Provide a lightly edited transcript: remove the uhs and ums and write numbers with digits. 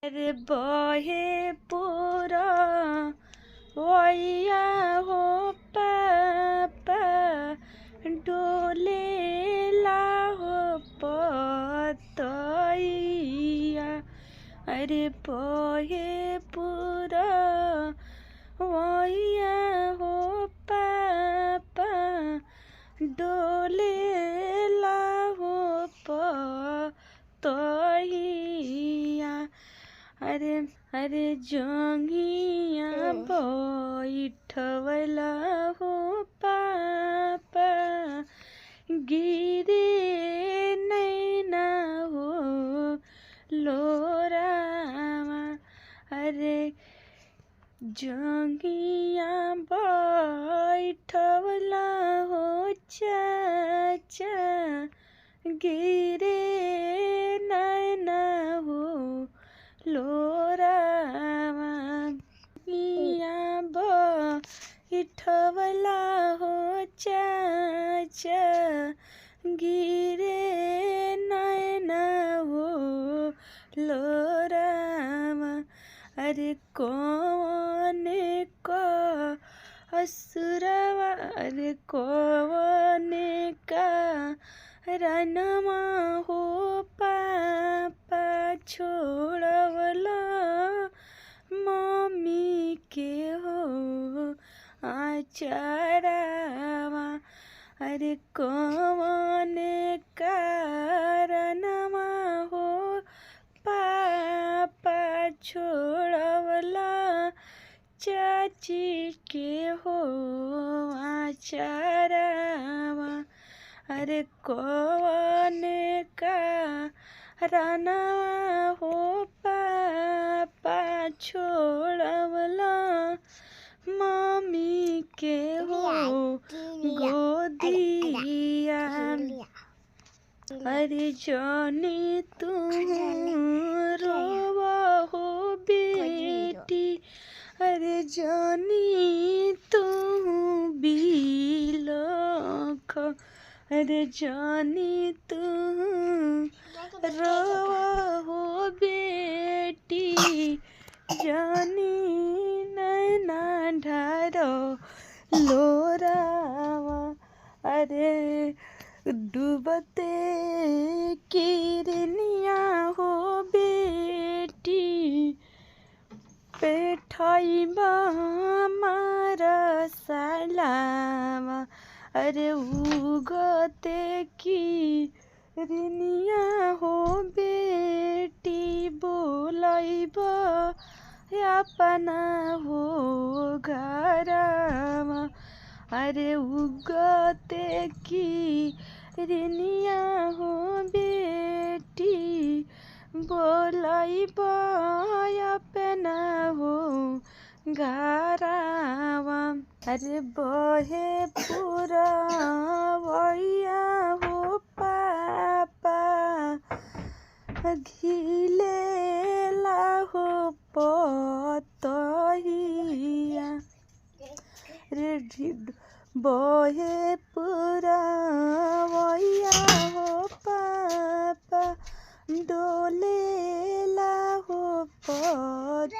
अरे बहे पूरा वैया हो पापा डोले हो पतैया। अरे बहे पूरा वैया हो पापा डोले हो पतैया। अरे अरे जोगिया बैठवला हो पापा गिरे नैना हो लोरामा। अरे जोगिया बैठवला हो चाचा गिरे नैना हो लोरामा। बैठवला हो चाचा गिरे नैना हो लोरामा। अरे कौन का असुरवा अरे कौन का रनमा हो पापा छोड़वला मम्मी के हो आचारावा। अरे कौन कारणमा हो पापा छोड़वला चाची के हो आचारावा। अरे कौन कारणमा हो पापा छोड़वला मम्मी के हो गोदिया। अरे जाने तुम रोवा हो बेटी। अरे जानी तुम बिलख। अरे जानी तुम रोवा हो बेटी जानी नैना ढारो लोरावा। अरे डूबते किरनिया हो बेटी पेठाइबा मारा सलावा। अरे उगते किरनिया हो बेटी बोलाइबा अपना हो घरवा। अरे उगते किरनिया हो बेटी बोलाइबा अपना हो घरवा। अरे बहे पूरा वैया हो पापा घिले हो पतैया। रे बहे पूरा वैया हो पापा डोले हो पतैया।